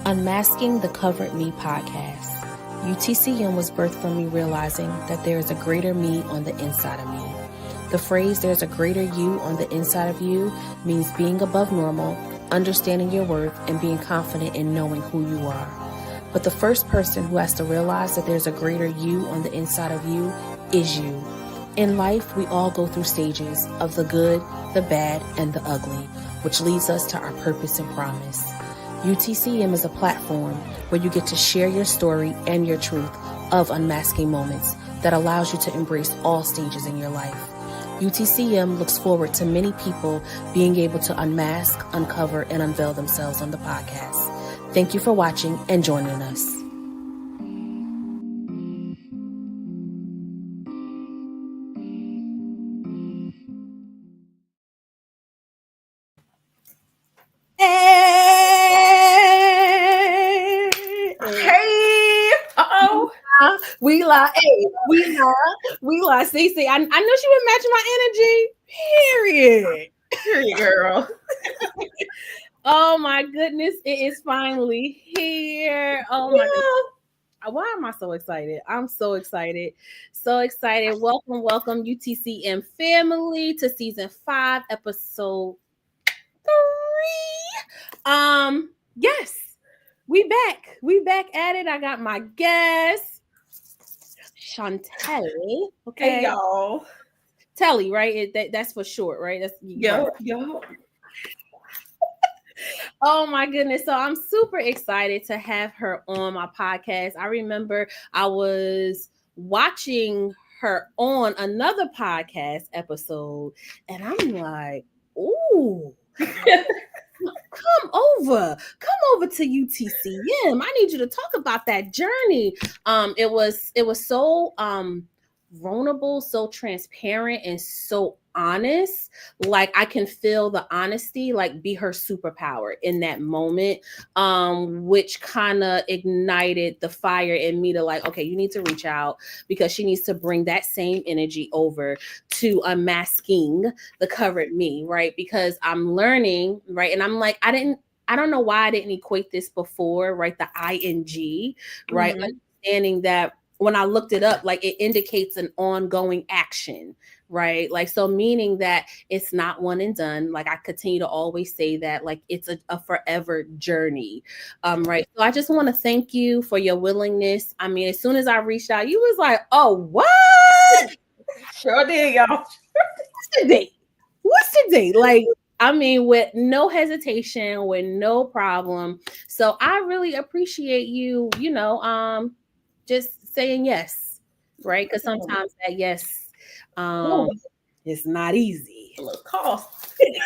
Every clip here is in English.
Unmasking the Covered Me podcast. UTCM was birthed from me realizing that there is a greater me on the inside of me. The phrase "there's a greater you on the inside of you" means being above normal, understanding your worth, and being confident in knowing who you are. But the first person who has to realize that there's a greater you on the inside of you is you. In life, we all go through stages of the good, the bad, and the ugly, which leads us to our purpose and promise. UTCM is a platform where you get to share your story and your truth of unmasking moments that allows you to embrace all stages in your life. UTCM looks forward to many people being able to unmask, uncover, and unveil themselves on the podcast. Thank you for watching and joining us. We lie. Hey, we lie. See, I knew she would match my energy. Period, girl. Oh my goodness, it is finally here. Oh my goodness. Why am I so excited? I'm so excited. So excited. Welcome, UTCM family, to season 5, episode 3. Yes, we back at it. I got my guest, Shontell. Okay, hey y'all. Telly, right? That's for short, right? That's yo. Oh my goodness. So I'm super excited to have her on my podcast. I remember I was watching her on another podcast episode, and I'm like, ooh. Come over to UTCM. I need you to talk about that journey. It was so vulnerable, so transparent, and so honest. Like, I can feel the honesty like be her superpower in that moment, which kind of ignited the fire in me to like, okay, you need to reach out, because she needs to bring that same energy over to Unmasking the Covered Me, right? Because I'm learning, right? And I'm like, I don't know why I didn't equate this before, right? The ING, right? Mm-hmm. Understanding that when I looked it up, like, it indicates an ongoing action, right? Like, so meaning that it's not one and done. Like, I continue to always say that, like, it's a forever journey. Right. So I just want to thank you for your willingness. I mean, as soon as I reached out, you was like, oh, what? Sure did, y'all. What's the date? Like, I mean, with no hesitation, with no problem. So I really appreciate you, just saying yes, right? Because sometimes that yes, it's not easy. A little cost. It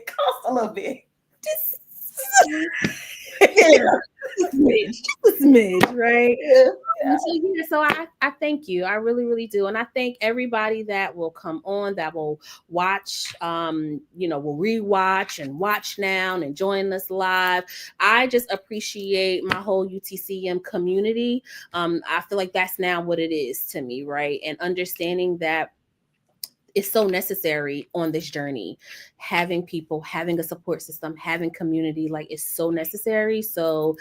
costs a little bit. Just a smidge, right? Yeah. So I thank you. I really, really do. And I thank everybody that will come on, that will watch, will rewatch and watch now and join us live. I just appreciate my whole UTCM community. I feel like that's now what it is to me, right? And understanding that it's so necessary on this journey. Having people, having a support system, having community, like, it's so necessary. So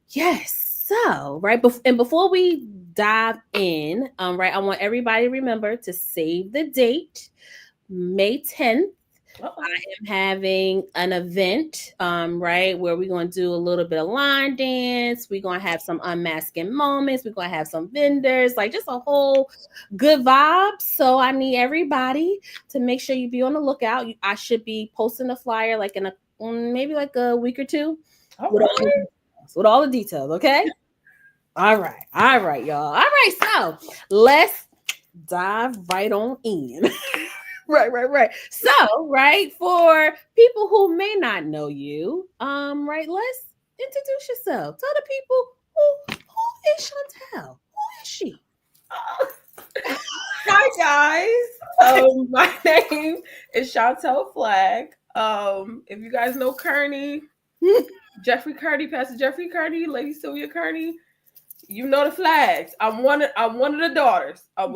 yes. So, right. And before we dive in, right, I want everybody to remember to save the date, May 10th. I am having an event, right, where we're going to do a little bit of line dance. We're going to have some unmasking moments. We're going to have some vendors, like, just a whole good vibe. So I need everybody to make sure you be on the lookout. I should be posting a flyer like in maybe like a week or two with all the details. Okay. All right, y'all. All right. So let's dive right on in. Right. So, right, for people who may not know you, right, let's introduce yourself. Tell the people who is Shontell? Who is she? Hi guys. My name is Shontell Flagg. If you guys know Kearney, Jeffrey Kearney, Pastor Jeffrey Kearney, Lady Sylvia Kearney, you know the Flags. I'm one of the daughters. I'm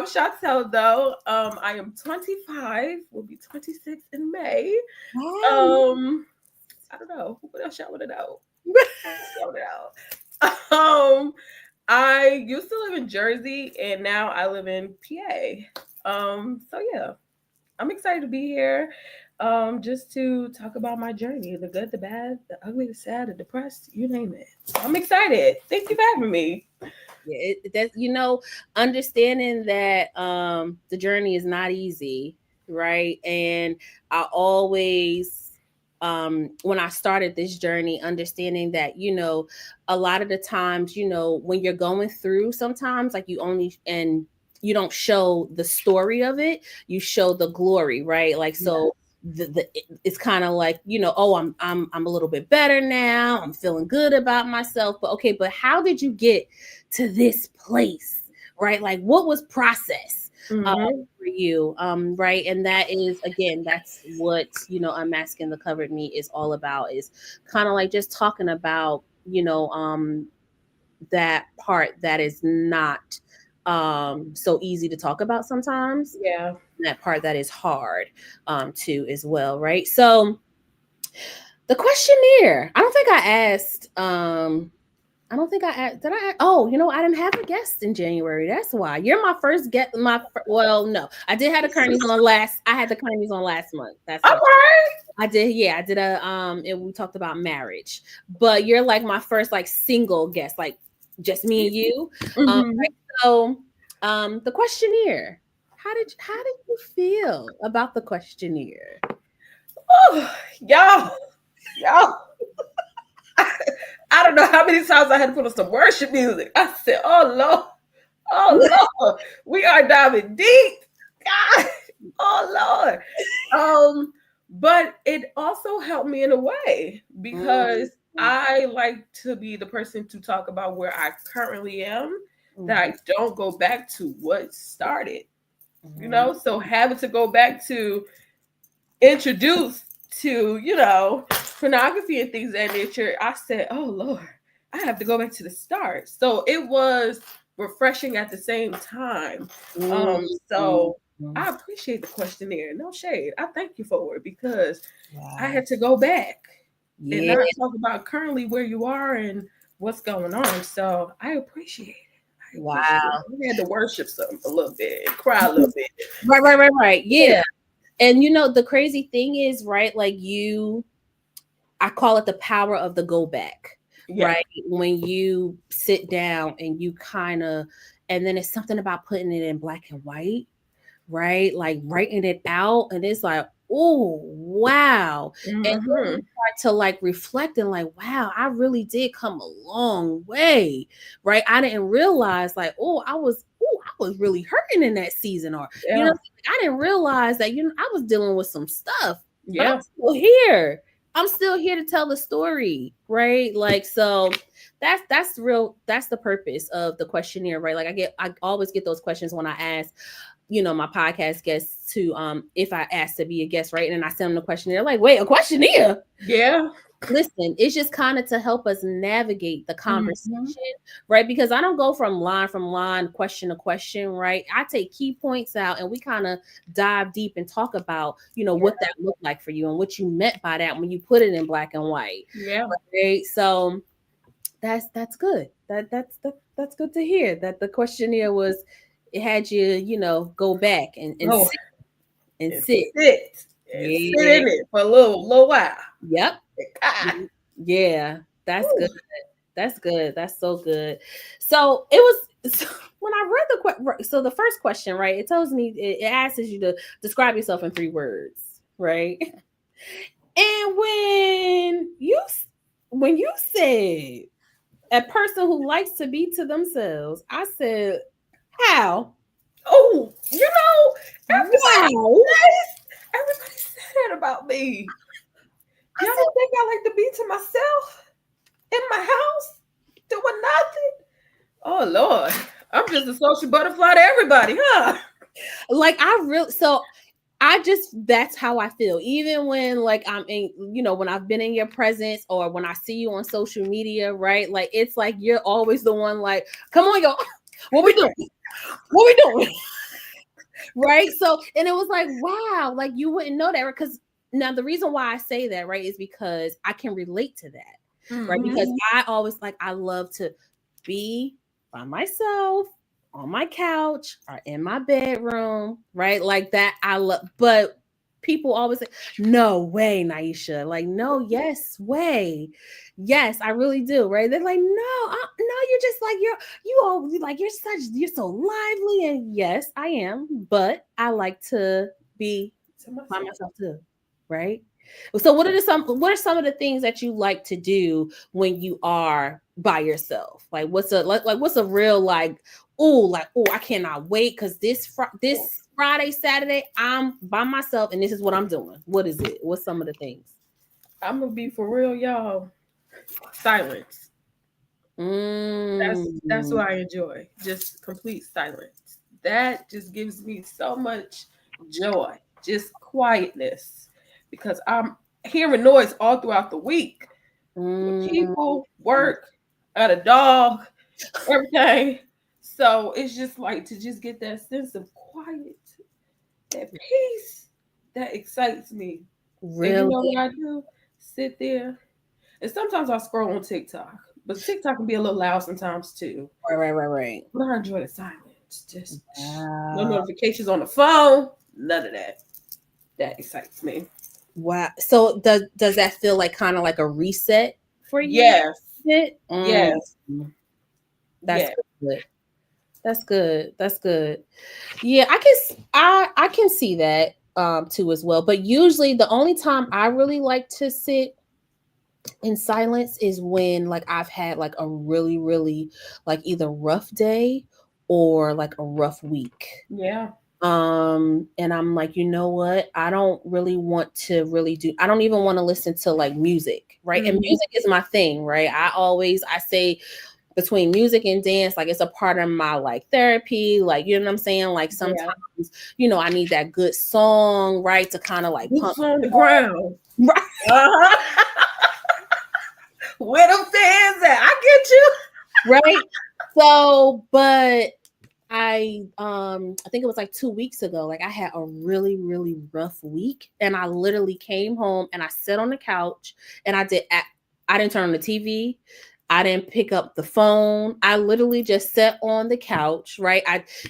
Shontell though. I am 25. Will be 26 in May. Wow. I don't know. What else y'all want to know? Shout it out. I used to live in Jersey and now I live in PA. So yeah, I'm excited to be here. Just to talk about my journey, the good, the bad, the ugly, the sad, the depressed, you name it. So I'm excited. Thank you for having me. Yeah, that understanding that the journey is not easy, right? And I always when I started this journey, understanding that, a lot of the times, when you're going through, sometimes like you don't show the story of it, you show the glory, right? Like, so it's kind of like, oh, I'm a little bit better now, I'm feeling good about myself, but okay, but how did you get to this place, right? Like, what was process for you, right? And that is, again, that's what, Unmasking the Covered Me is all about, is kind of like just talking about, that part that is not so easy to talk about sometimes. Yeah. That part that is hard too as well, right? So the questionnaire, I don't think I asked did I? Oh, I didn't have a guest in January. That's why. You're my first guest. Well, no, I did have the Kearneys on last. I had the Kearneys on last month. That's all right. I did. Yeah, I did and we talked about marriage. But you're like my first like single guest, like just me and you. Right? So, the questionnaire. How did you feel about the questionnaire? Oh, y'all. I don't know how many times I had to put on some worship music. I said, "Oh Lord, we are diving deep, God, oh Lord." But it also helped me in a way because I like to be the person to talk about where I currently am, that I don't go back to what started. So having to go back to introduce to, pornography and things of that nature, I said, oh Lord, I have to go back to the start. So it was refreshing at the same time. So I appreciate the questionnaire. No shade. I thank you for it because I had to go back and not talk about currently where you are and what's going on. So I appreciate it. Wow. We had to worship some a little bit and cry a little bit. Right. Yeah. And the crazy thing is, right, like I call it the power of the go back, right? When you sit down and you and then it's something about putting it in black and white, right? Like writing it out, and it's like, oh, wow. And then you start to like reflect and like, wow, I really did come a long way, right? I didn't realize like, I was really hurting in that season, or I didn't realize that I was dealing with some stuff, but I'm still here. I'm still here to tell the story, right? Like, so that's real. That's the purpose of the questionnaire, right? Like I always get those questions when I ask, my podcast guests to if I ask to be a guest, right? And I send them the questionnaire, like, wait, a questionnaire? Yeah. Listen, it's just kind of to help us navigate the conversation, right? Because I don't go from line, question to question, right? I take key points out and we kind of dive deep and talk about, what that looked like for you and what you meant by that when you put it in black and white. Yeah. Right? So that's good. That's good to hear that the questionnaire it had you, go back and sit. Sit in it for a little while. Yep. Yeah, that's good. That's good. That's so good. So it was when I read the first question, right? It tells me it asks you to describe yourself in 3 words, right? And when you said a person who likes to be to themselves, I said, how? Oh, everybody Everybody said that about me. Y'all don't think I like to be to myself in my house doing nothing? Oh Lord, I'm just a social butterfly to everybody, huh? Like that's how I feel. Even when like I'm in, when I've been in your presence or when I see you on social media, right? Like it's like you're always the one like, come on, y'all, what we doing? What we doing? Right? So, and it was like, wow, like you wouldn't know that because now the reason why I say that, right, is because I can relate to that, right? Because Mhm. I always like, I love to be by myself on my couch or in my bedroom, right? Like that. I love, but people always say, no way, Naisha. Like, no, yes, way. Yes, I really do, right? They're like, no, no, you're just like, you all like, you're so lively. And yes, I am, but I like to be To by myself. myself too, right? So what are some of the things that you like to do when you are by yourself? Like what's a real like I cannot wait because this Friday, Saturday, I'm by myself and this is what I'm doing. What is it? What's some of the things? I'm gonna be for real, y'all. Silence. That's Mm. what I enjoy. Just complete silence. That just gives me so much joy. Just quietness. Because I'm hearing noise all throughout the week. With Mm. people, work, at a dog, everything. So it's just like to just get that sense of quiet, that peace that excites me. And you know Really? what I do? Sit there. And sometimes I scroll on TikTok. But TikTok can be a little loud sometimes too. Right. But I enjoy the silence. Just no Wow. notifications on the phone. None of that. That excites me. Wow. So does that feel like kind of like a reset for you? Yes. It? Yes. That's Yes. good. That's good. That's good. Yeah, I can see that too as well. But usually the only time I really like to sit in silence is when like I've had like a really like either rough day or like a rough week. Yeah. And I'm like, you know what, I don't really want to really do, I don't even want to listen to like music, right? And Mm-hmm. music is my thing, right? I say between music and dance, like it's a part of my like therapy, like, you know what I'm saying, like Yeah. sometimes, you know, I need that good song, right, to kind of like pump Boots on the ground. right. Uh-huh. Where them fans at? I get you. Right. So but I think it was like 2 weeks ago, like I had a really rough week and I literally came home and I sat on the couch and I didn't turn on the TV. I didn't pick up the phone. I literally just sat on the couch, right?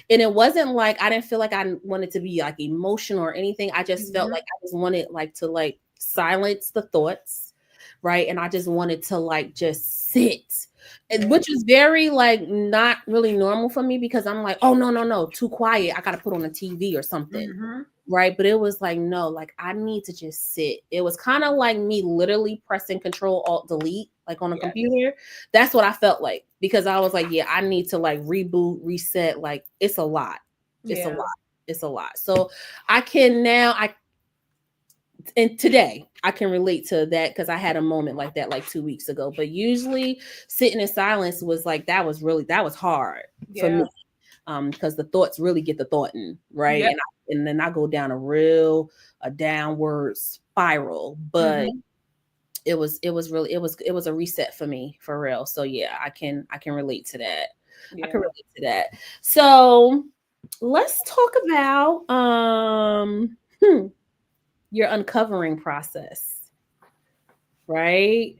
And it wasn't like I didn't feel like I wanted to be like emotional or anything. I just felt Mm-hmm. like I just wanted like to like silence the thoughts, right? And I just wanted to like just sit, Yeah. which is very like not really normal for me because I'm like, oh no, too quiet. I gotta put on a TV or something. Mm-hmm. Right. But it was like, no, like I need to just sit. It was kind of like me literally pressing Control Alt Delete, like on a Yes. computer. That's what I felt like because I was like, yeah, I need to like reboot, reset. Like it's a lot. It's a Yeah. lot. It's a lot. So I can now, and today I can relate to that because I had a moment like that like 2 weeks ago. But usually sitting in silence was like that was hard for Yeah. me. Because the thoughts really get the thoughting, right? Yeah. And then I go down a downward spiral. But Mm-hmm. it was a reset for me for real. So yeah, I can relate to that. I can Yeah. relate to that. So let's talk about your uncovering process, right?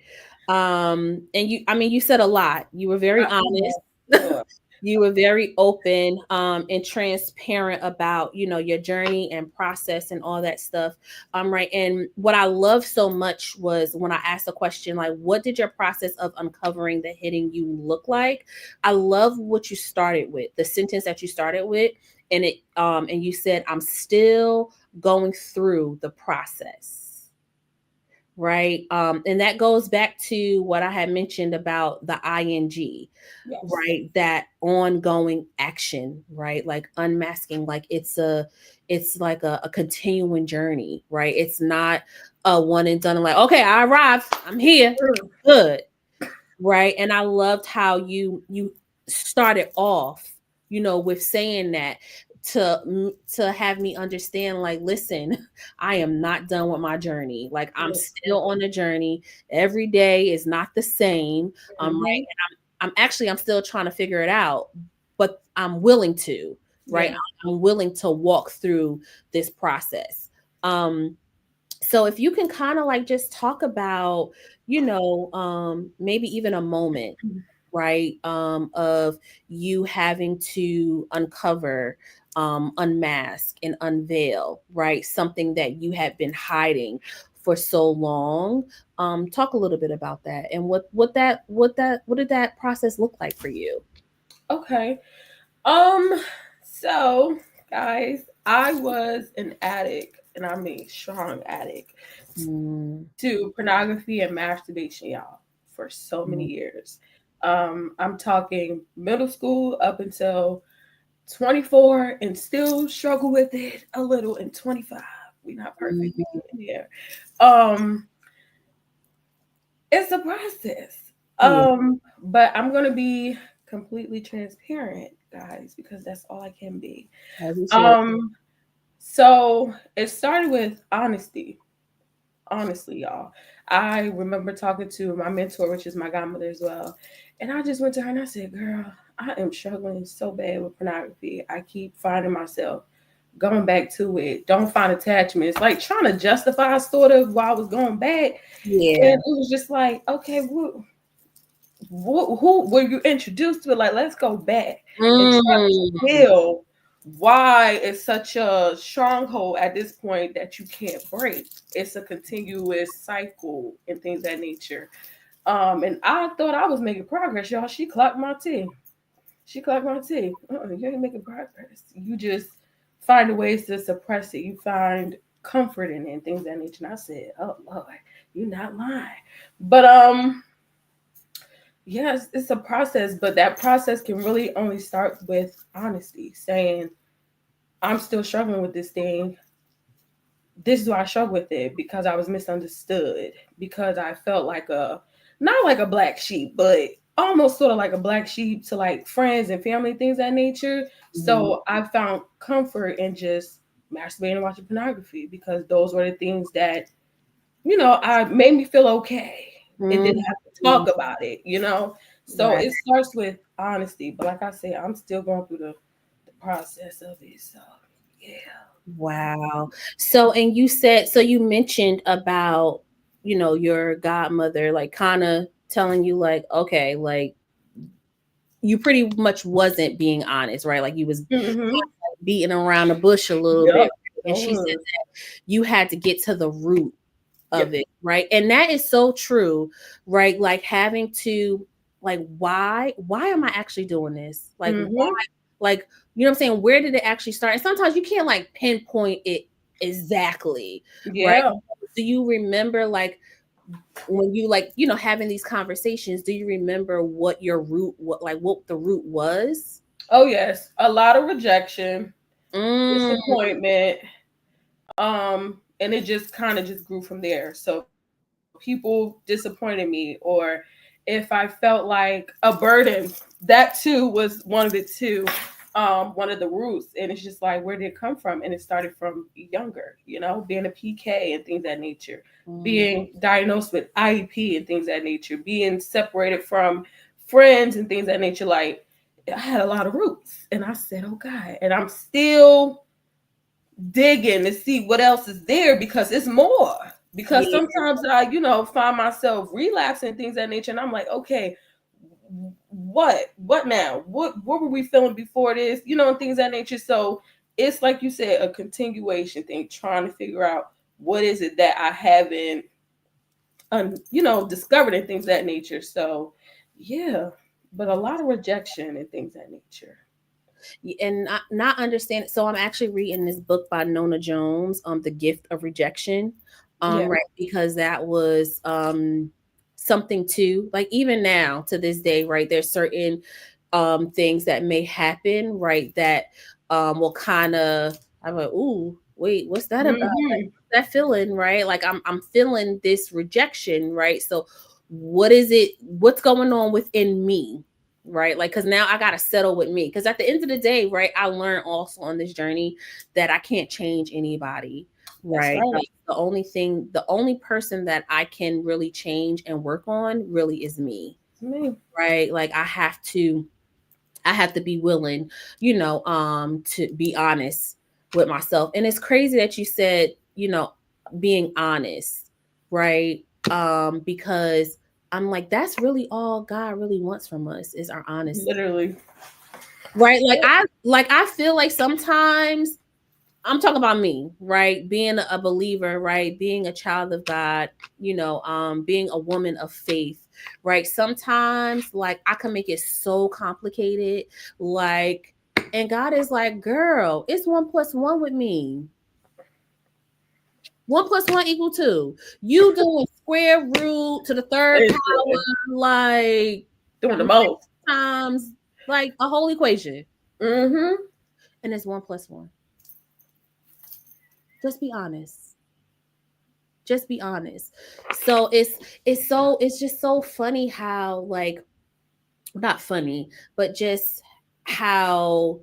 And you, I mean, you said a lot. You were very honest. Yeah. You were very open and transparent about, you know, your journey and process and all that stuff. Right. And what I love so much was when I asked the question, like, what did your process of uncovering the hidden you look like? I love what you started with, the sentence that you started with. And you said, I'm still going through the process, right? And that goes back to what I had mentioned about the ing, Yes. right? That ongoing action, right? Like unmasking, like it's like a continuing journey, right? It's not a one and done, like, okay, I arrived, I'm here, Mm. good, right? And I loved how you started off, you know, with saying that to have me understand, like, listen, I am not done with my journey, like I'm Listen. still on the journey. Every day is not the same, right? Mm-hmm. I'm still trying to figure it out, but I'm willing to, right? Yeah. I'm willing to walk through this process. um So if you can kind of like just talk about, maybe even a moment, right, of you having to uncover, unmask and unveil, right, something that you had been hiding for so long. Talk a little bit about that and what did that process look like for you? Okay. Um, so guys, I was an addict, and I mean strong addict Mm, to pornography and masturbation, y'all, for so many mm, years. I'm talking middle school up until 24 and still struggle with it a little in 25. We're not perfect. We mm, getting there. Um, it's a process. yeah, But I'm gonna be completely transparent, guys, because that's all I can be. as you should. Um, so it started with honesty. Honestly, y'all. I remember talking to my mentor, which is my godmother as well. And I just went to her and I said, girl, I am struggling so bad with pornography. I keep finding myself going back to it. Don't find attachments. Like trying to justify sort of why I was going back. And Yeah. it was just like, okay, who were you introduced to it? Like, let's go back and try to Mm, feel why it's such a stronghold at this point that you can't break. It's a continuous cycle and things of that nature. And I thought I was making progress, y'all. She clocked my T. She clocked my T. You ain't making progress. You just find ways to suppress it. You find comfort in it and things of that nature. And I said, oh Lord, you're not lying. But yes, it's a process, but that process can really only start with honesty, saying, I'm still struggling with this thing. This is why I struggle with it because I was misunderstood, because I felt like not like a black sheep, but almost sort of like a black sheep to like friends and family, things of that nature. mhm, So I found comfort in just masturbating and watching pornography because those were the things that, I made me feel okay and didn't mm, have to talk about it, So right. it starts with honesty. But like I said, I'm still going through the process of it. So yeah. Wow. So, and you said, so you mentioned about, your godmother, like kind of telling you, like, okay, like you pretty much wasn't being honest, right? Like you was Mm-hmm. beating around the bush a little bit. Yep. And So she said was. you had to get to the root of Yep. it, right? And that is so true, right? Like having to, like, why am I actually doing this? Like, why? Mm-hmm. Like, you know what I'm saying? Where did it actually start? And sometimes you can't like pinpoint it exactly, right? Yeah. Do you remember like when you like, having these conversations, do you remember what your root, what the root was? Oh yes. A lot of rejection, Mm, disappointment. And it just kind of just grew from there. So people disappointed me, or if I felt like a burden, that too was one of the two, one of the roots. And it's just like, where did it come from? And it started from younger, being a PK and things of that nature, mm, being diagnosed with IEP and things of that nature, being separated from friends and things of that nature. Like I had a lot of roots, and I said, oh God, and I'm still digging to see what else is there because it's more. Because yeah. sometimes I, find myself relapsing things of that nature, and I'm like, okay, what now? What were we feeling before this? And things of that nature. So it's like you said, a continuation thing, trying to figure out what is it that I haven't, discovered and things of that nature. So yeah, but a lot of rejection and things of that nature. And not understand. So I'm actually reading this book by Nona Jones, The Gift of Rejection, Yeah. right? Because that was something too. Like even now to this day, right? There's certain things that may happen, right? That will kind of, I'm like, ooh, wait, what's that about? Hmm. That feeling, right? Like I'm feeling this rejection, right? So what is it? What's going on within me? Right? Like, because now I got to settle with me. Because at the end of the day, right, I learned also on this journey that I can't change anybody. That's Right. right. The only person that I can really change and work on really is me. It's me. Right. Like I have to be willing, to be honest with myself. And it's crazy that you said, being honest, right? Because I'm like, that's really all God really wants from us is our honesty. Literally. Right? Like I feel like sometimes I'm talking about me, right? Being a believer, right? Being a child of God, being a woman of faith, right? Sometimes like I can make it so complicated, like, and God is like, girl, it's 1+1 with me. 1+1 = 2. You doing square root to the third power, like doing the most times, like a whole equation. Mm-hmm. And it's 1+1. Just be honest. Just be honest. So it's just so funny how, like, not funny, but just how,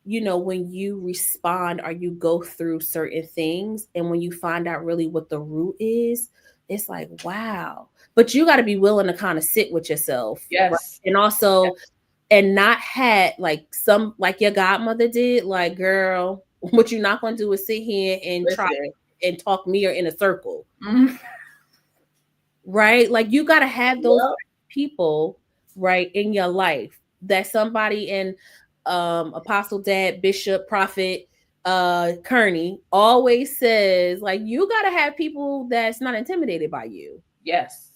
when you respond or you go through certain things, and when you find out really what the root is, it's like, wow. But you got to be willing to kind of sit with yourself. Yes. Right? And also, and not had like some, like your godmother did, like, girl, what you're not going to do is sit here and try and talk me or in a circle. Mm-hmm. Right? Like, you got to have those people, right, in your life, that somebody in Apostle Dad, Bishop, Prophet Kearney always says, like, you got to have people that's not intimidated by you. Yes.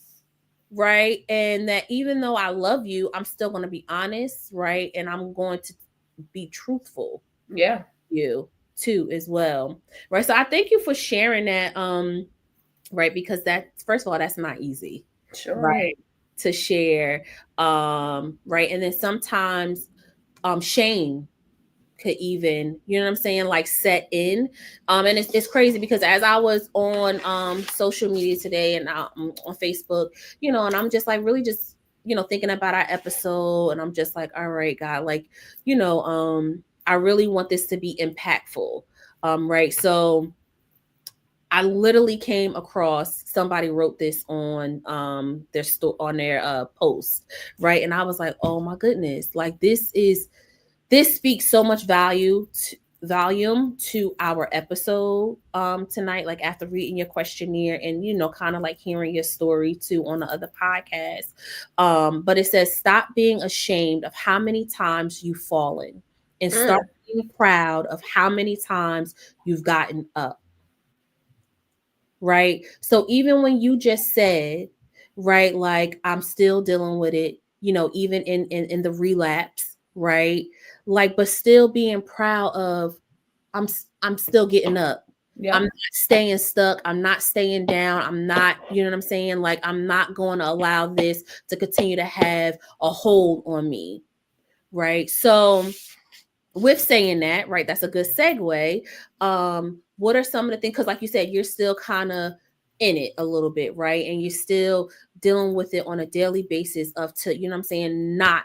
Right? And that even though I love you, I'm still going to be honest, right? And I'm going to be truthful. Yeah. You too as well. Right? So I thank you for sharing that, right? Because that, first of all, that's not easy. Sure. Right? To share. Right. And then sometimes shame could even, you know what I'm saying, like, set in. And it's crazy because as I was on social media today and on Facebook, and I'm just like really just, thinking about our episode, and I'm just like, all right, God, like, I really want this to be impactful. Right. So I literally came across, somebody wrote this on their post, right? And I was like, oh my goodness, like this speaks so much volume to our episode tonight, like after reading your questionnaire and kind of like hearing your story too on the other podcast. But it says, stop being ashamed of how many times you've fallen, and start being proud of how many times you've gotten up. Right? So even when you just said, right, like, I'm still dealing with it, even in the relapse, right? Like, but still being proud of, I'm still getting up. Yeah. I'm not staying stuck. I'm not staying down. I'm not, you know what I'm saying? Like, I'm not going to allow this to continue to have a hold on me. Right? So with saying that, right, that's a good segue. What are some of the things, because like you said, you're still kind of in it a little bit, right? And you're still dealing with it on a daily basis to, you know what I'm saying, not,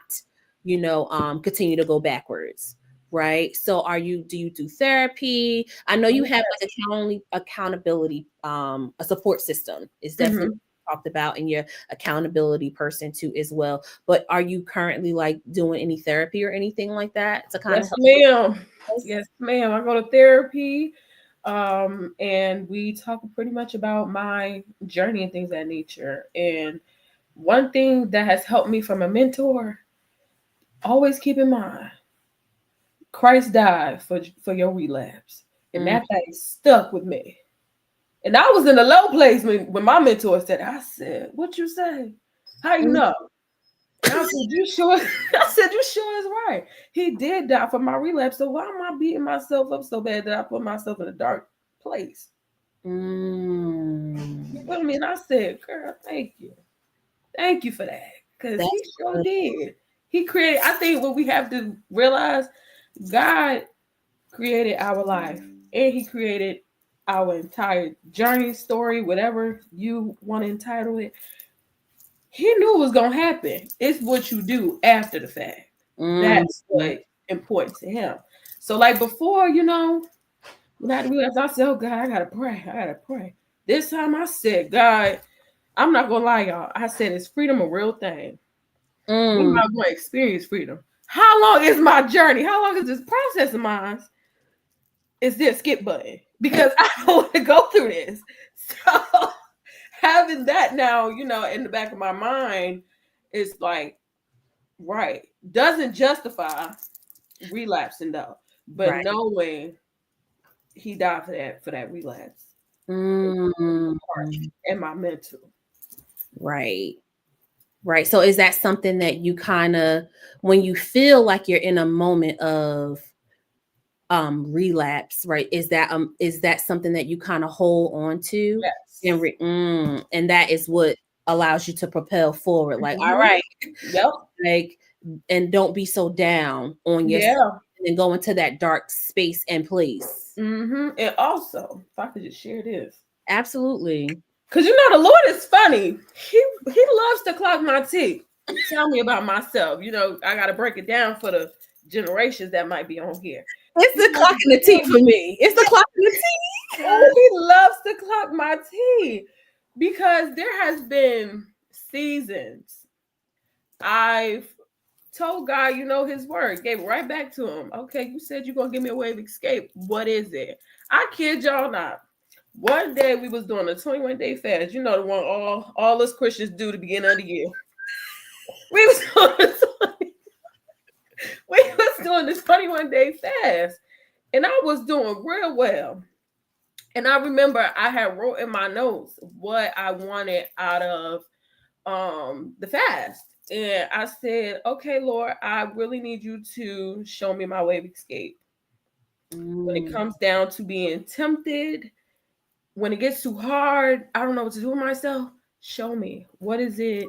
continue to go backwards. Right. So do you do therapy? I know you have like accountability, a support system is definitely talked about, and your accountability person too as well. But are you currently like doing any therapy or anything like that to kind of help? Ma'am. Yes, ma'am. I go to therapy. And we talk pretty much about my journey and things of that nature. And one thing that has helped me from a mentor, always keep in mind, Christ died for your relapse. And that thing stuck with me. And I was in a low place when my mentor said, I said, what you say? How you know? And I said, you sure? I said, you sure is right. He did die for my relapse. So why am I beating myself up so bad that I put myself in a dark place? You feel me? And I said, girl, thank you. Thank you for that. Because he sure did. He created, I think what we have to realize, God created our life, and he created our entire journey, story, whatever you want to entitle it. He knew it was going to happen. It's what you do after the fact. That's what's important to him. So like before, when I realized, I said, oh God, I gotta pray. This time I said, God, I'm not gonna lie, y'all. I said, is freedom a real thing? We're not gonna experience freedom. How long is my journey? How long is this process of mine? Is there a skip button? Because I don't want to go through this. So having that now, in the back of my mind, is like, right, doesn't justify relapsing though, but Right. knowing he died for that relapse, Mm, and my mental. right. Right. So is that something that you kind of, when you feel like you're in a moment of relapse, right? Is that something that you kind of hold on to, and Yes. and that is what allows you to propel forward, like, all Mhm. right, Yep. like, and don't be so down on yourself Yeah. and go into that dark space and place. And also, if I could just share this, Absolutely. because the Lord is funny. He loves to clock my teeth. Tell me about myself. I got to break it down for the generations that might be on here. It's He the loves clock in the teeth for me. It's the clock in the teeth. he loves to clock my teeth because there has been seasons I've told God, his word, gave it right back to him. Okay, you said you're gonna give me a way of escape. What is it? I kid y'all not. One day we was doing a 21-day fast. You know, the one all us Christians do to begin of the year. We was doing we was doing this 21-day fast, and I was doing real well. And I remember I had wrote in my notes what I wanted out of the fast. And I said, okay, Lord, I really need you to show me my way of escape. When it Mm, comes down to being tempted, when it gets too hard, I don't know what to do with myself. Show me. What is it?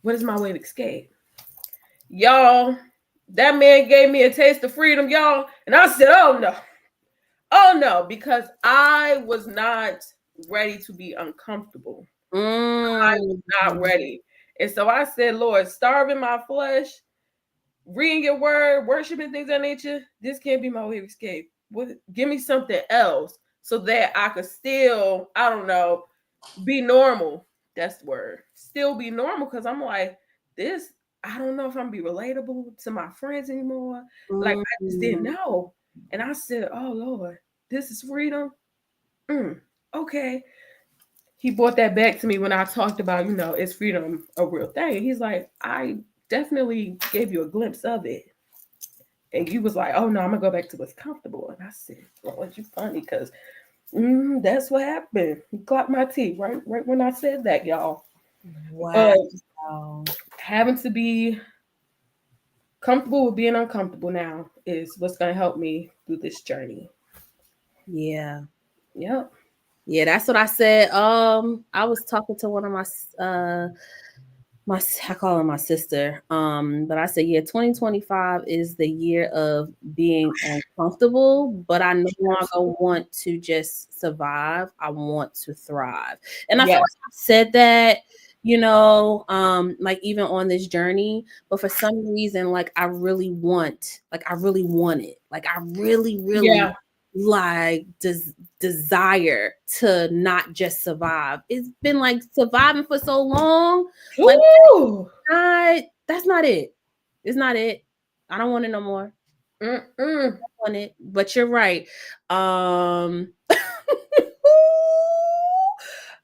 What is my way of escape? Y'all, that man gave me a taste of freedom, y'all. And I said, oh no. Oh no, because I was not ready to be uncomfortable. I was not mm, ready. And so I said, Lord, starving my flesh, reading your word, worshiping things of that nature, this can't be my way of escape. Give me something else so that I could still, I don't know, be normal. That's the word. Still be normal, because I'm like, this, I don't know if I'm gonna be relatable to my friends anymore. Like, I just didn't mm. know. And I said, oh Lord, this is freedom. Okay. He brought that back to me when I talked about, is freedom a real thing? And he's like, I definitely gave you a glimpse of it. And you was like, oh no, I'm gonna go back to what's comfortable. And I said, Lord, you funny, because that's what happened. He clocked my teeth right when I said that, y'all. But Wow. having to be comfortable with being uncomfortable now is what's gonna help me through this journey. Yeah. Yep. Yeah, that's what I said. I was talking to one of my I call her my sister. But I said, yeah, 2025 is the year of being uncomfortable, but I no longer want to just survive. I want to thrive. And I feel Yes. like I said that, like even on this journey, but for some reason, like I really want it. Like I really, really Yeah. like desire to not just survive. It's been like surviving for so long. Like Ooh. that's not it. It's not it. I don't want it no more. Mm-mm. I want it. But you're right.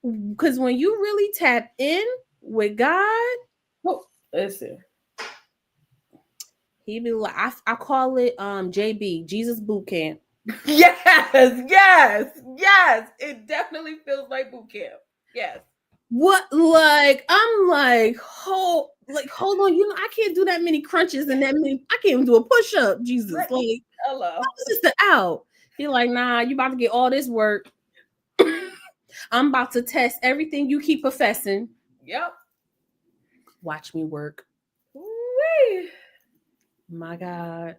Because when you really tap in with God, Oh, listen. he be like, I call it JB, Jesus Boot Camp. Yes, yes, yes. It definitely feels like boot camp. Yes. What, like I'm hold on, I can't do that many crunches and that many, I can't even do a push-up, Jesus. Right. Like, Hello. my sister out. He like, nah, you about to get all this work. I'm about to test everything you keep professing. Yep. Watch me work. Woo-wee. My God.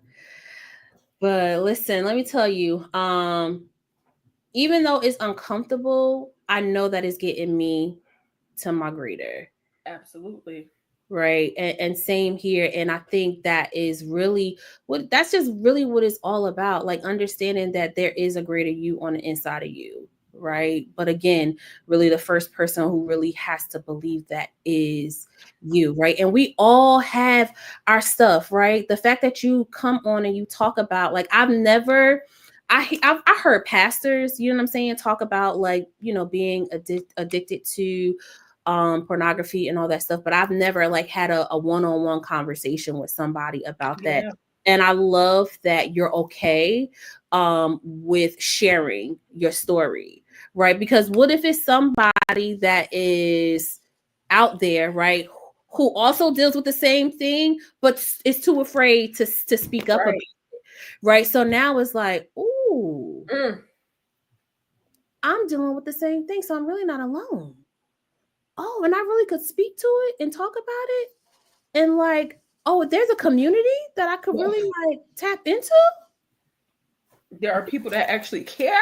But listen, let me tell you, even though it's uncomfortable, I know that it's getting me to my greater. Absolutely. Right. And same here. And I think that is really that's just really what it's all about. Like understanding that there is a greater you on the inside of you. Right. But again, really the first person who really has to believe that is you. Right. And we all have our stuff. Right. The fact that you come on and you talk about, like, I heard pastors, you know what I'm saying, talk about like, being addicted to pornography and all that stuff, but I've never like had a one-on-one conversation with somebody about that. Yeah. And I love that you're okay with sharing your story, right? Because what if it's somebody that is out there, right, who also deals with the same thing, but is too afraid to speak up about, Right. right? So now it's like, ooh, Mm. I'm dealing with the same thing, so I'm really not alone. Oh, and I really could speak to it and talk about it, and like, oh, there's a community that I could Yeah. really like tap into. There are people that actually care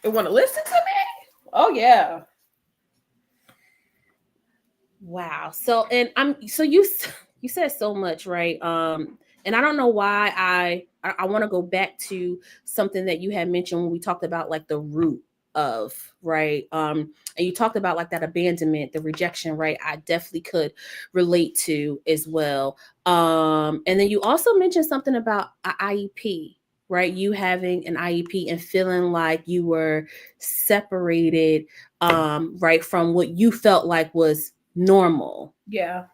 and want to listen to me. Oh yeah. Wow. So, and you said so much, right? And I don't know why I want to go back to something that you had mentioned when we talked about like the root of, right? And you talked about like that abandonment, the rejection, right? I definitely could relate to as well. And then you also mentioned something about a IEP, right? You having an IEP and feeling like you were separated, right, from what you felt like was normal, Yeah.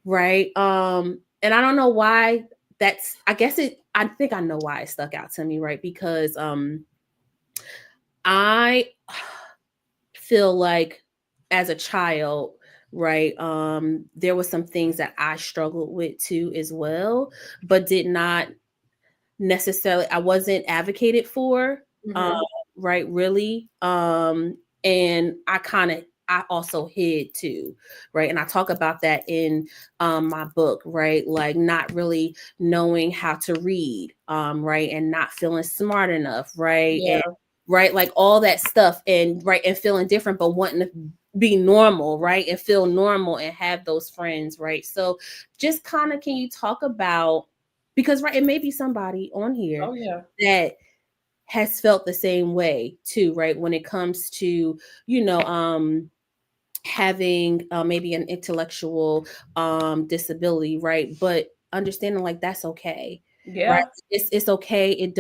right? And I don't know why that's, I think I know why it stuck out to me, right? Because I feel like as a child, right, there was some things that I struggled with too as well, but did not necessarily, I wasn't advocated for, um Mm-hmm. right, really. And I also hid too, right? And I talk about that in my book, right? Like not really knowing how to read, right, and not feeling smart enough, right? And Yeah. right, like all that stuff, and right, and feeling different but wanting to be normal, right, and feel normal and have those friends, right? So just kind of, can you talk about, because right, it may be somebody on here Oh yeah. that has felt the same way too, right, when it comes to, having maybe an intellectual disability, right, but understanding like that's okay, right? Yeah. It's okay. It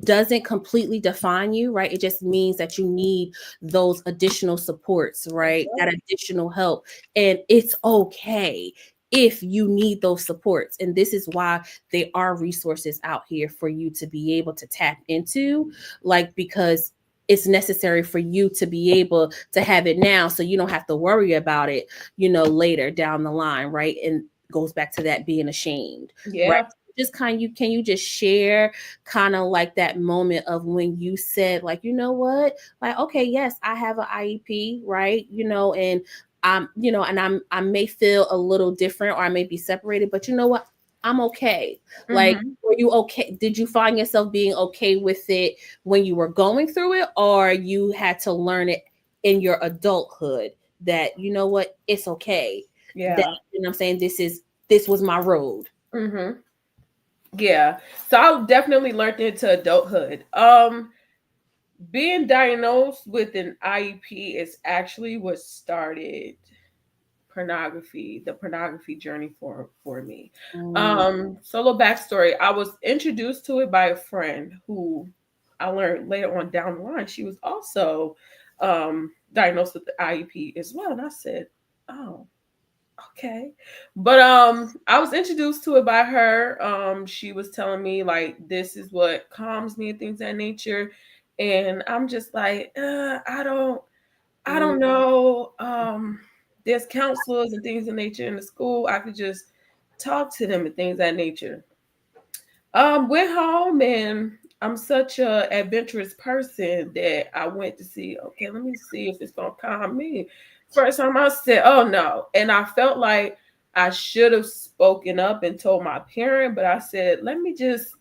doesn't completely define you, right? It just means that you need those additional supports, That's right, that right. additional help, and it's okay if you need those supports. And this is why there are resources out here for you to be able to tap into, like, because it's necessary for you to be able to have it now, so you don't have to worry about it, later down the line, right? And goes back to that being ashamed, right? Yeah. Just can you just share kind of like that moment of when you said like, you know what, like, okay, yes, I have an IEP, right? And I may feel a little different, or I may be separated, but you know what, I'm okay. Like, Mm-hmm. were you okay? Did you find yourself being okay with it when you were going through it, or you had to learn it in your adulthood that, you know what, it's okay, that, Yeah. I'm saying, this was my road. Mm-hmm. Yeah. So I definitely learned into adulthood. Being diagnosed with an IEP is actually what started the pornography journey for me. Mm, So a little backstory. I was introduced to it by a friend who I learned later on down the line she was also diagnosed with the IEP as well. And I said, oh, okay. But I was introduced to it by her. She was telling me like this is what calms me and things of that nature. And I'm just like, I don't mm, know. There's counselors and things of nature in the school. I could just talk to them and things of that nature. Went home and I'm such a adventurous person that I went to see, okay, let me see if it's gonna calm me. First time I said, oh no. And I felt like I should have spoken up and told my parent, but I said, let me just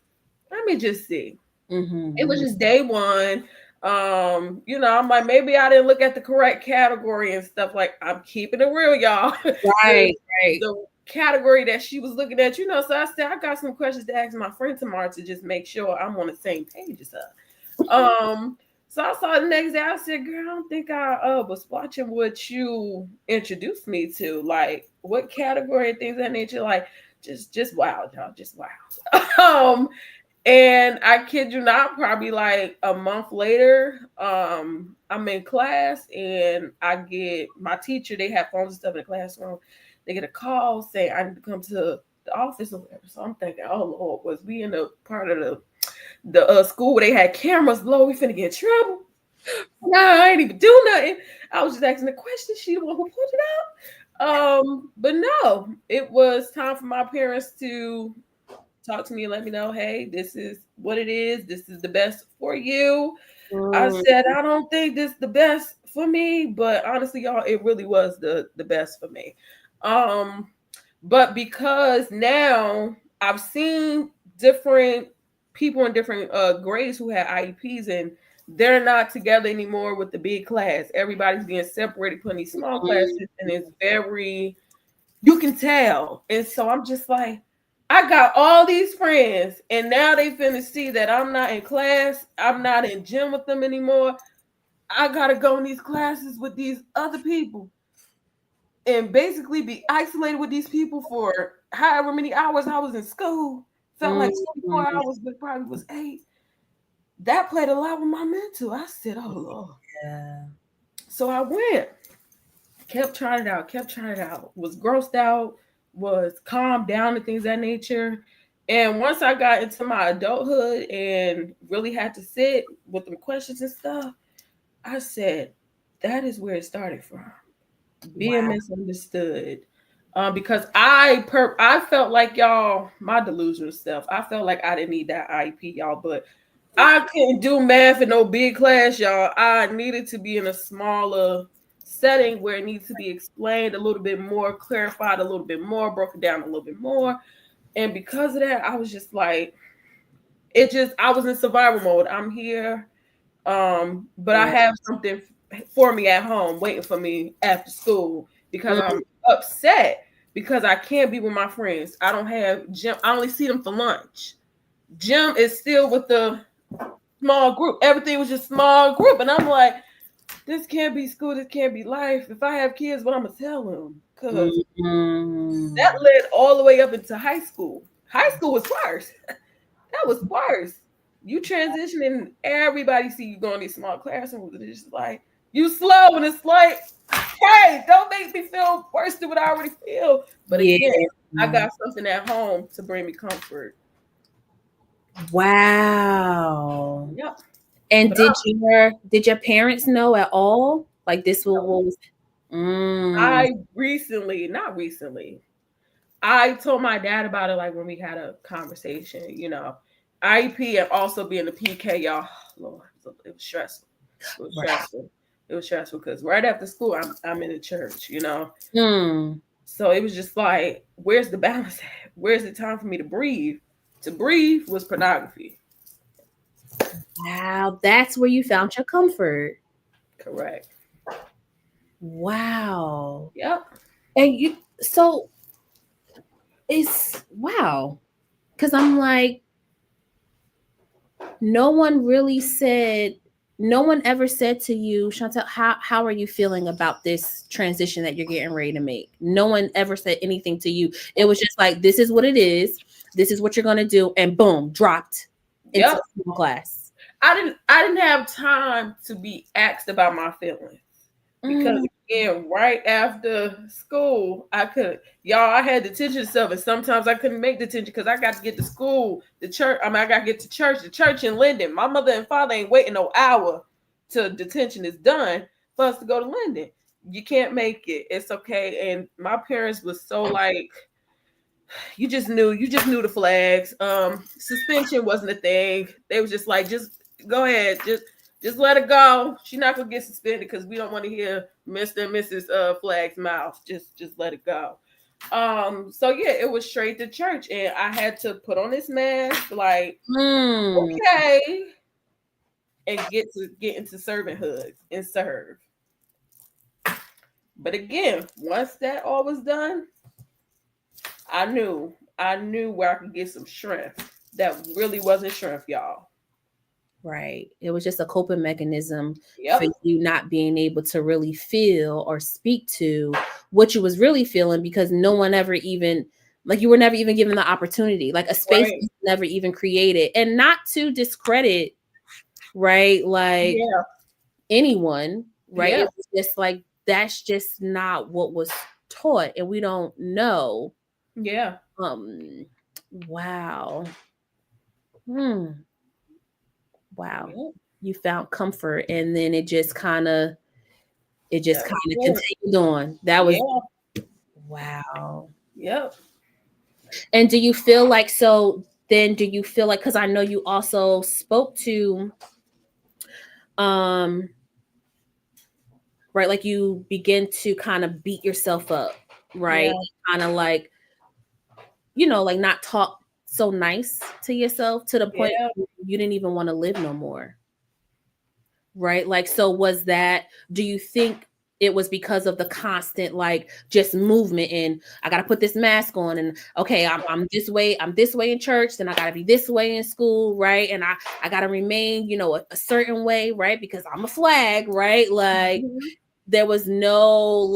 see. It was mhm, just day one. I'm like, maybe I didn't look at the correct category and stuff. Like, I'm keeping it real, y'all. the right, right. the category that she was looking at, so I said I got some questions to ask my friend tomorrow to just make sure I'm on the same page as her. So I saw the next day. I said, "Girl, I don't think I was watching what you introduced me to. Like, what category and things of that nature. Like, just wild, y'all, just wild." And I kid you not, probably like a month later, I'm in class and I get my teacher, they have phones and stuff in the classroom. They get a call saying I need to come to the office or whatever. So I'm thinking, oh Lord, was we in the part of the school where they had cameras? Lord, we finna get in trouble. No, I ain't even do nothing. I was just asking the question. She the one who pulled it out. But no, it was time for my parents to talk to me and let me know, hey, this is what it is. This is the best for you. I Mm, said, I don't think this is the best for me, but honestly, y'all, it really was the best for me. Um, but because now I've seen different people in different grades who had IEPs and they're not together anymore with the big class. Everybody's being separated, putting these small classes, and it's very, you can tell. And so I'm just like, I got all these friends, and now they finna see that I'm not in class, I'm not in gym with them anymore. I gotta go in these classes with these other people and basically be isolated with these people for however many hours I was in school. Felt like mm, 24 hours, but probably was 8. That played a lot with my mental. I said, oh Lord. yeah. So I went, kept trying it out, was grossed out, was calmed down and things of that nature. And once I got into my adulthood and really had to sit with them questions and stuff, I said, that is where it started from. Being Wow. misunderstood. Because I felt like y'all, my delusional self, I felt like I didn't need that IEP, y'all, but I couldn't do math in no big class, y'all. I needed to be in a smaller setting where it needs to be explained a little bit more, clarified a little bit more, broken down a little bit more. And because of that, I was just like, I was in survival mode. I'm here. But I have something for me at home waiting for me after school because Mm, I'm upset because I can't be with my friends. I don't have gym. I only see them for lunch. Gym is still with the small group. Everything was just small group. And I'm like, this can't be school. This can't be life. If I have kids, what I'm going to tell them? Because that mm. led all the way up into high school. High school was worse. That was worse. You transitioning, everybody see you going to these small classrooms, and it's just like you slow, and it's like, hey, don't make me feel worse than what I already feel. But Yeah. again, I got something at home to bring me comfort. Wow. Yep. And But did your parents know at all? Like this was mm, I recently, not recently, I told my dad about it like when we had a conversation, IEP and also being the PK, y'all. Lord, it was stressful. It was right. stressful. It was stressful because right after school, I'm in the church. Mm. So it was just like, where's the balance at? Where's the time for me to breathe? To breathe was pornography. Wow, that's where you found your comfort. Correct. Wow. Yep. And so it's wow. Cause I'm like, no one really said, no one ever said to you, Shontell, how are you feeling about this transition that you're getting ready to make? No one ever said anything to you. It was just like, this is what it is. This is what you're gonna do, and boom, dropped into Yep. the class. I didn't have time to be asked about my feelings. Because Mm, again, right after school, I had detention stuff, and sometimes I couldn't make detention because I got to get to school, the church. I mean, I got to get to church, the church in Linden. My mother and father ain't waiting no hour till detention is done for us to go to Linden. You can't make it. It's okay. And my parents was so like, you just knew the flags. Suspension wasn't a thing. They was just like, just go ahead, just let it go. She's not gonna get suspended because we don't want to hear Mr. and Mrs. Flagg's mouth. Just let it go. So yeah, it was straight to church, and I had to put on this mask, like, mm. okay, and get into servanthood and serve. But again, once that all was done, I knew where I could get some strength. That really wasn't strength, y'all. Right. It was just a coping mechanism for Yep. you not being able to really feel or speak to what you was really feeling because no one ever even Like you were never even given the opportunity. Like a space Right. was never even created. And not to discredit, right? Like Yeah. anyone, right? Yeah. It was just like that's just not what was taught, and we don't know. Yeah. Um, wow. Hmm. Wow. Yeah. You found comfort, and then it just That kind was of it. continued on. That was Yeah. wow. Yep. And do you feel like so? Then do you feel like because I know you also spoke to um right, like you begin to kind of beat yourself up, right? Yeah. Kind of like like not talk so nice to yourself to the point Yeah. where you didn't even want to live no more, right? Like, so was that, do you think it was because of the constant, like, just movement and I got to put this mask on and okay, I'm this way in church, then I got to be this way in school, right? And I got to remain, a certain way, right? Because I'm a flag, right? Like, Mhm. there was no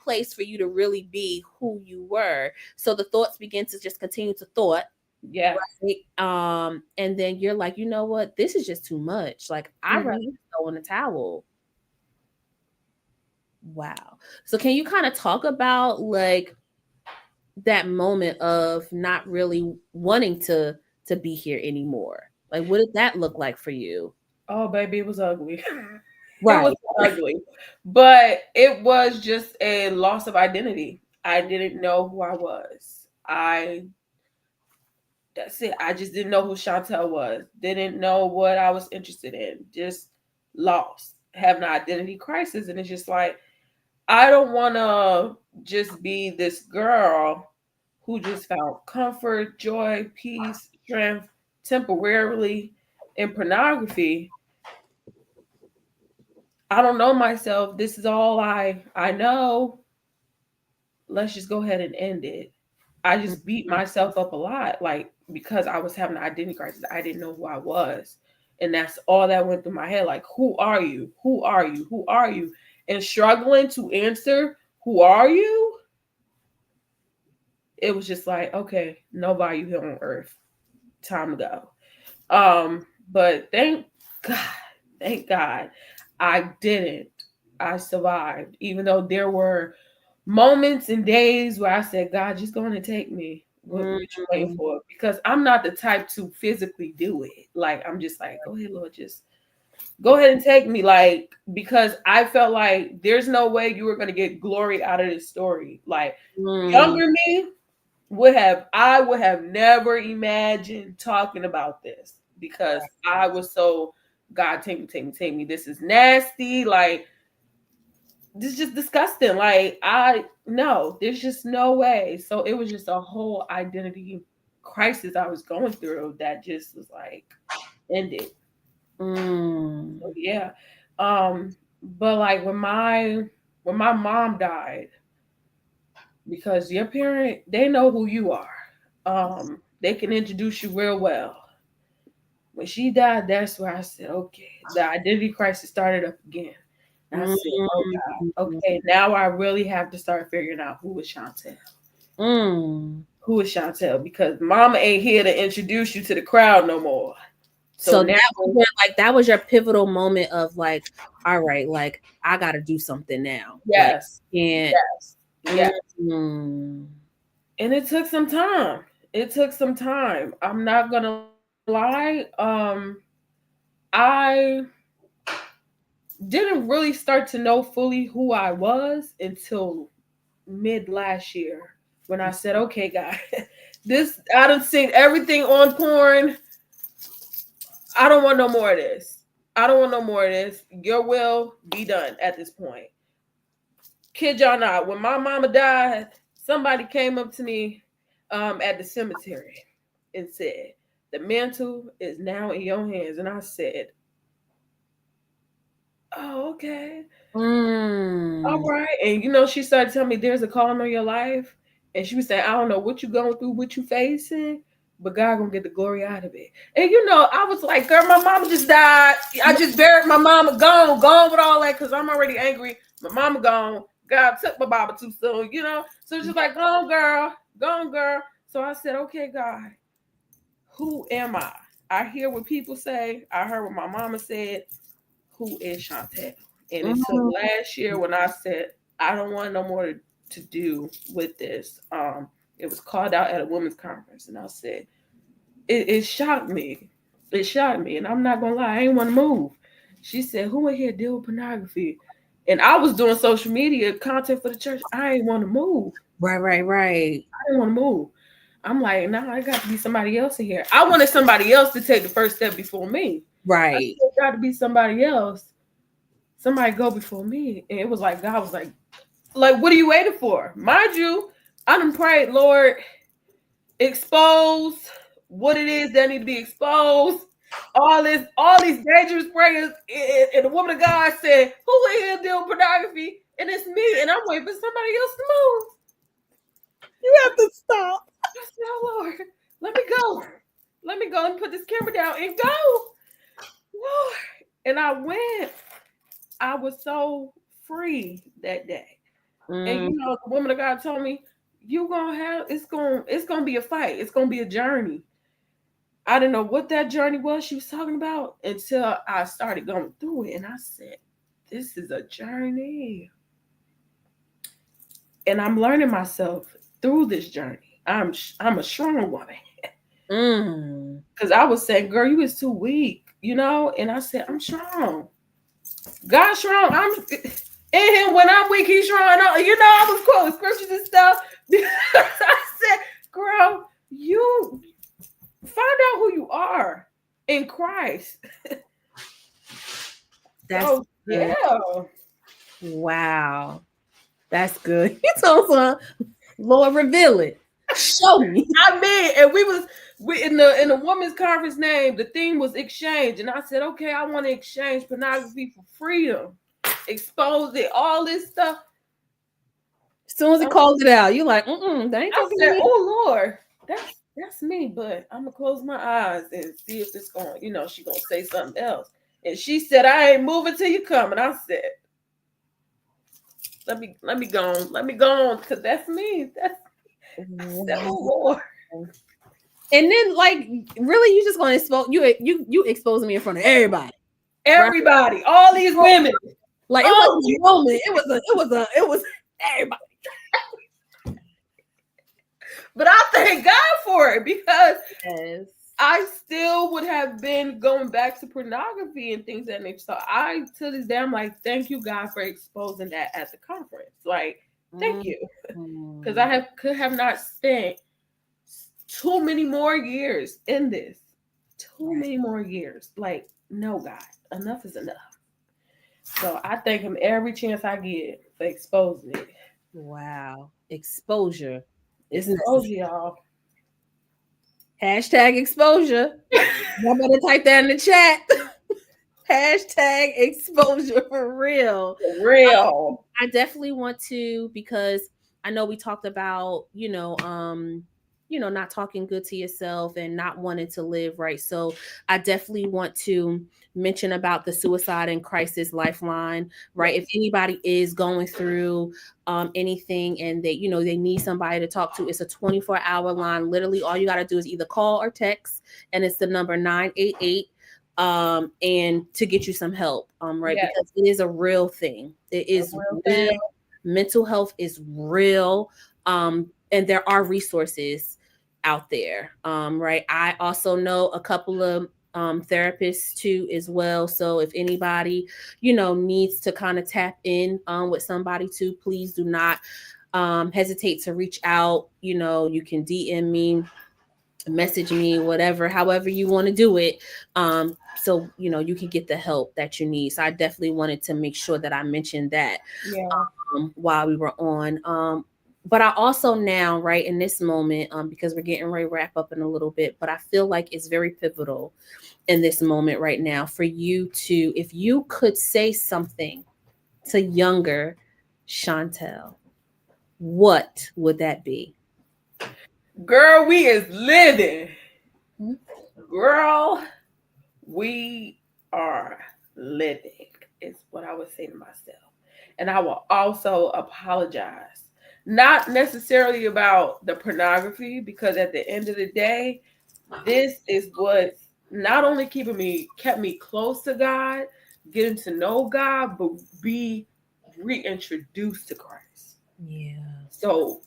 place for you to really be who you were. So the thoughts begin to just continue to thought, Yeah. right? And then you're like, you know what, this is just too much. Like I'd rather Mhm. throw in the towel. Wow. So can you kind of talk about like that moment of not really wanting to be here anymore? Like what did that look like for you? Oh, baby, it was ugly. It was Right. ugly, but it was just a loss of identity. I didn't know who I was. That's it. I just didn't know who Shontell was. Didn't know what I was interested in. Just lost, having an identity crisis. And it's just like, I don't want to just be this girl who just found comfort, joy, peace, strength temporarily in pornography. I don't know myself. This is all I know. Let's just go ahead and end it. I just beat myself up a lot, like because I was having an identity crisis. I didn't know who I was. And that's all that went through my head. Like, who are you? Who are you? Who are you? And struggling to answer, who are you? It was just like, okay, no value here on earth. Time to go. But God, thank God I didn't. I survived, even though there were moments and days where I said, God, just go on and take me. What you waiting Mhm. for? Because I'm not the type to physically do it. Like, I'm just like, go ahead, Lord, just go ahead and take me. Like, because I felt like there's no way you were going to get glory out of this story. Like, Mm. younger me would have never imagined talking about this because I was so, God, take me, take me, take me. This is nasty. Like, this is just disgusting. Like, no, there's just no way. So it was just a whole identity crisis I was going through that just was like ended. Mm. So yeah. But like when my mom died, because your parent, they know who you are. They can introduce you real well. When she died, that's where I said, okay, the identity crisis started up again. And I said, oh God, Mm. okay, now I really have to start figuring out who is Shontell. Mm. Who is Shontell? Because mama ain't here to introduce you to the crowd no more. So So now, that was your pivotal moment of like, all right, like I got to do something now. Like, yes, can't. yes, yes. Mm. And it took some time. It took some time. I'm not gonna lie. I didn't really start to know fully who I was until mid last year when I said, okay, guys, this I done seen everything on porn. I don't want no more of this. I don't want no more of this. Your will be done at this point. Kid y'all not. When my mama died, somebody came up to me at the cemetery and said, the mantle is now in your hands. And I said, oh, okay. All Mm. right. And she started telling me there's a calling on your life. And she was saying, I don't know what you going through, what you facing, but God gonna get the glory out of it. And I was like, girl, my mama just died. I just buried my mama, gone with all that, because I'm already angry. My mama gone. God took my Baba too soon. So it's just like, go on, girl. Gone, girl. So I said, okay, God, who am I? I hear what people say. I heard what my mama said. Who is Shontell? And it took Mm. last year when I said, I don't want no more to do with this. It was called out at a women's conference, and I said, it shocked me. It shocked me. And I'm not gonna lie, I ain't want to move. She said, who in here deal with pornography? And I was doing social media content for the church. I ain't want to move. Right. I didn't want to move. I'm like, nah, I got to be somebody else in here. I wanted somebody else to take the first step before me. I Right. still got to be somebody else. Somebody go before me. And it was like, God was like, what are you waiting for? Mind you, I done prayed, Lord, expose what it is that need to be exposed. All these dangerous prayers. And the woman of God said, who in here deal with pornography? And it's me. And I'm waiting for somebody else to move. You have to stop. I said, oh Lord, let me go. Let me go and put this camera down and go. Lord. And I went. I was so free that day. And Mm. you know, the woman of God told me, you gonna have it's gonna be a fight. It's gonna be a journey. I didn't know what that journey was she was talking about until I started going through it. And I said, this is a journey. And I'm learning myself through this journey. I'm a strong woman. Mm. Because I was saying, girl, you was too weak, you know? And I said, I'm strong. God's strong. I'm in him when I'm weak, he's strong. You know, I was quoting scriptures and stuff. I said, girl, you find out who you are in Christ. That's So good. yeah. Wow. That's good. You told son, Lord, reveal it. Show me. I mean, and we in the women's conference name, the theme was exchange. And I said, okay, I want to exchange pornography for freedom. Expose it, all this stuff. As soon as he called it out, you're like, they ain't I talking to said, me. oh Lord, that's me, but I'm gonna close my eyes and see if it's going, she gonna say something else. And she said, I ain't moving till you come. And I said, let me go on, because that's me. That's Wow. oh Lord. And then, like, really, you just gonna expose you exposing me in front of everybody. Everybody, right? All these women. Like, it wasn't a moment. It was everybody. But I thank God for it, because yes. I still would have been going back to pornography and things that nature. So I, to this day, I'm like, thank you, God, for exposing that at the conference. Like, thank you, because I could have not spent too many more years in this. Too many more years. Like, no, God, enough is enough. So I thank him every chance I get for exposing it. Wow, exposure. Exposure, y'all. Hashtag exposure. Y'all better type that in the chat. Hashtag exposure for real. For real. I definitely want to, because I know we talked about, not talking good to yourself and not wanting to live right. So I definitely want to mention about the Suicide and Crisis Lifeline, right? If anybody is going through anything and they need somebody to talk to, it's a 24-hour line. Literally all you got to do is either call or text, and it's the number 988 and to get you some help, right? Yes. Because it is a real thing. It is real. Mental health is real, and there are resources out there, right? I also know a couple of therapists too as well. So if anybody needs to kind of tap in with somebody too, please do not hesitate to reach out. You can DM me, message me, whatever, however you want to do it, so you can get the help that you need. So I definitely wanted to make sure that I mentioned that while we were on. But I also now, right in this moment, because we're getting ready to wrap up in a little bit, but I feel like it's very pivotal in this moment right now for you to, if you could say something to younger Shontell, what would that be? Girl, we is living. Girl, we are living, is what I would say to myself. And I will also apologize. not necessarily about the pornography, because at the end of the day, this is what not only kept me close to God, getting to know God, but be reintroduced to Christ. Yeah. So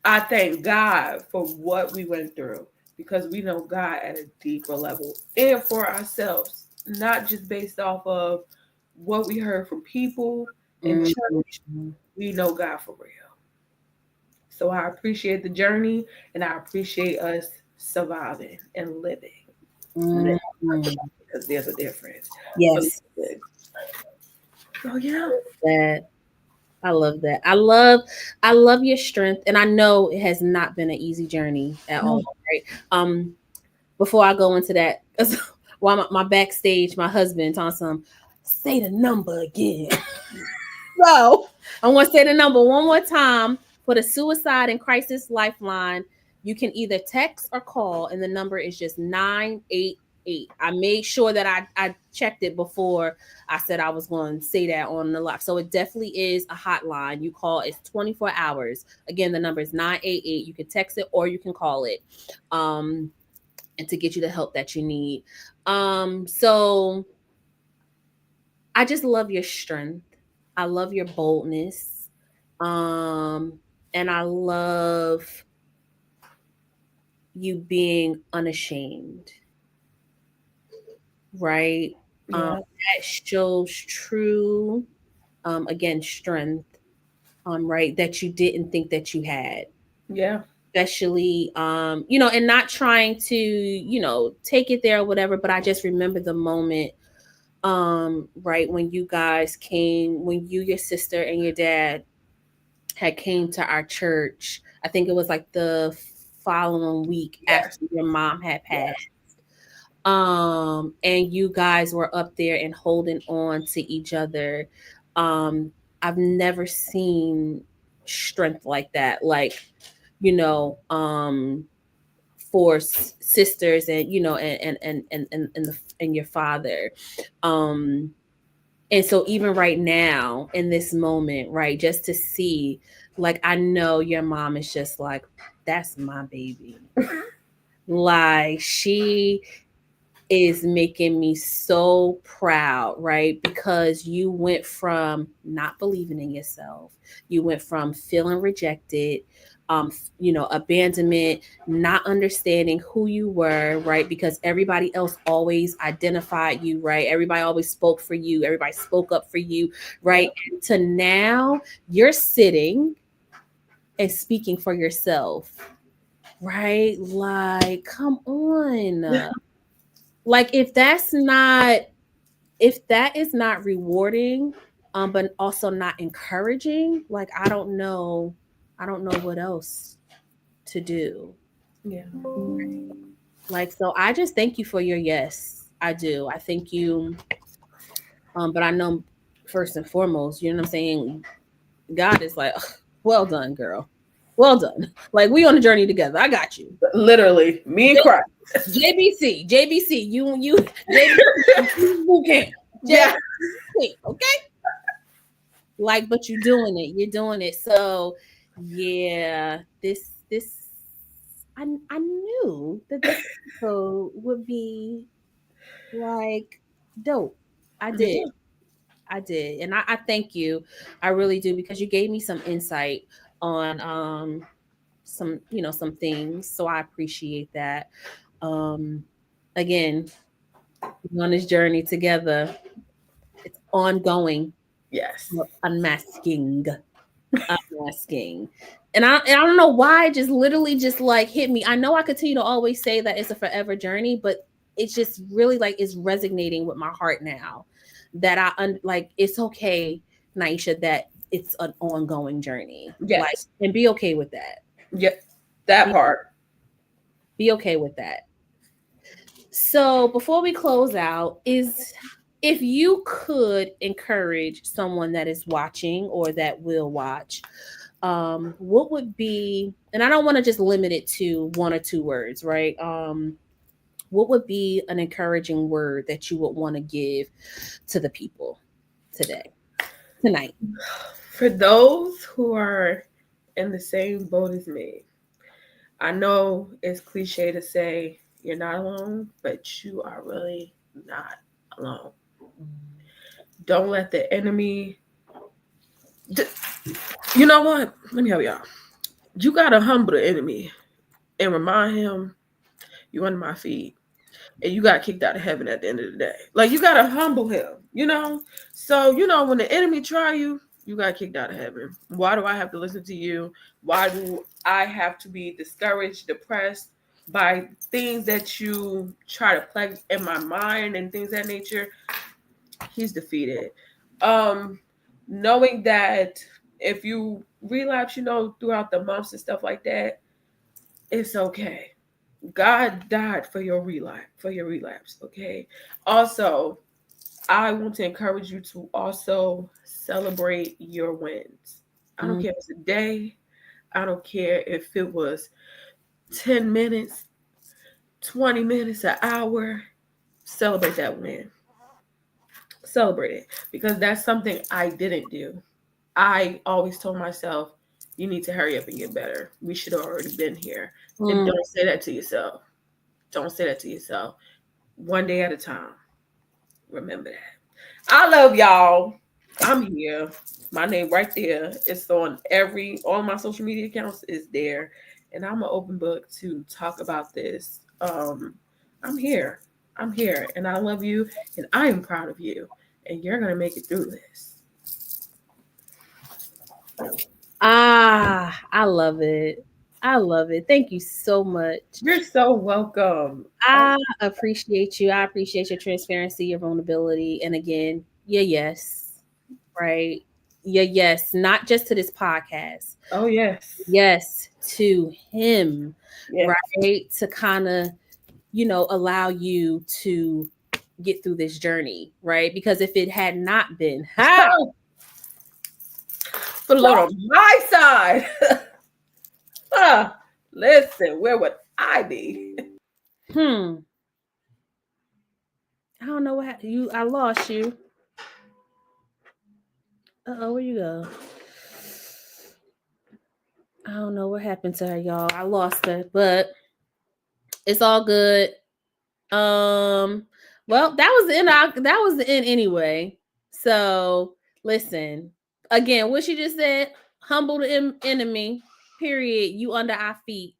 I thank God for what we went through, because we know God at a deeper level, and for ourselves, not just based off of what we heard from people in church. We know God for real. So I appreciate the journey, and I appreciate us surviving and living. Mm-hmm. Because there's a difference. Yes. So yeah. That I love that. I love your strength, and I know it has not been an easy journey at all. Right. Before I go into that, while my backstage, my husband Thompson, say the number again. So I'm gonna say the number one more time for the Suicide and Crisis Lifeline. You can either text or call, and the number is just 988. I made sure that I checked it before I said I was going to say that on the live. So it definitely is a hotline. You call, it's 24 hours. Again, the number is 988. You can text it or you can call it. And to get you the help that you need. So I just love your strength. I love your boldness. And I love you being unashamed, right? Yeah. That shows true, again, strength, right? That you didn't think that you had. Yeah. Especially, and not trying to, take it there or whatever, but I just remember the moment, right, when you guys came, when you, your sister, and your dad had came to our church. I think it was like the following week after your mom had passed. And you guys were up there and holding on to each other. I've never seen strength like that. Like, you know, for sisters, and and your father. And so even right now in this moment, right, just to see, like, I know your mom is just like, that's my baby. Like, she is making me so proud, right? Because you went from not believing in yourself, you went from feeling rejected, abandonment, not understanding who you were, right? Because everybody else always identified you, right? Everybody always spoke for you, everybody spoke up for you, right? And to now you're sitting and speaking for yourself, right? Like, come on. Like, if that is not rewarding, but also not encouraging, like, I don't know what else to do. Yeah. Like, so I just thank you for your yes. I do. I thank you. But I know first and foremost, you know what I'm saying? God is like, well done, girl. Well done. Like, we on a journey together. I got you. Literally, me and Christ. JBC, you, JBC, boot camp. Yeah. Okay. Like, but you're doing it. So yeah, this I knew that this episode would be like dope. I did. And I thank you. I really do, because you gave me some insight on some things. So I appreciate that. Um Again, we're on this journey together. It's ongoing. Yes. Unmasking. Unmasking. And I don't know why it just literally just like hit me. I know I continue to always say that it's a forever journey, but it's just really like it's resonating with my heart now, that like, it's okay, Naisha, that it's an ongoing journey. Yes. Like, and be okay with that. Yeah. That part. Be okay with that. So before we close out, if you could encourage someone that is watching or that will watch, what would be, and I don't want to just limit it to one or two words, right? What would be an encouraging word that you would want to give to the people tonight? For those who are in the same boat as me. I know it's cliche to say you're not alone, but you are really not alone. Don't let the enemy. You know what? Let me help y'all. You gotta humble the enemy and remind him you under my feet, and you got kicked out of heaven at the end of the day. Like you gotta humble him, you know. So when the enemy try you, you got kicked out of heaven. Why do I have to listen to you? Why do I have to be discouraged, depressed by things that you try to plague in my mind and things of that nature? He's defeated. Um, Knowing that if you relapse, throughout the months and stuff like that, it's okay. God died for your relapse, okay? Also, I want to encourage you to also celebrate your wins. I don't care if it's a day, I don't care if it was 10 minutes, 20 minutes, an hour. Celebrate that win. Celebrate it because that's something I didn't do. I always told myself, you need to hurry up and get better. We should have already been here. And don't say that to yourself. Don't say that to yourself. One day at a time. Remember that. I love y'all. I'm here. My name right there. It's on all my social media accounts is there. And I'm an open book to talk about this. I'm here. I'm here. And I love you. And I am proud of you. And you're gonna make it through this. I love it. I love it. Thank you so much. You're so welcome. I appreciate you. I appreciate your transparency, your vulnerability. And again, yes, right? Yes, not just to this podcast. Oh, yes. Yes, to him, Yes. right? To kind of, allow you to get through this journey, right? Because if it had not been, for the Lord on my side, listen, where would I be? I don't know what happened. I lost you. Where you go? I don't know what happened to her, y'all. I lost her, but it's all good. Well, that was the end anyway. So listen, again, what she just said, humble the enemy, period. You under our feet.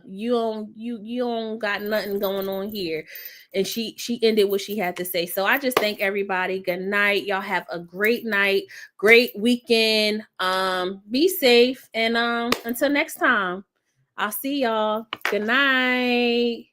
You don't got nothing going on here. And she ended what she had to say. So I just thank everybody. Good night. Y'all have a great night, great weekend. Be safe, and until next time, I'll see y'all. Good night.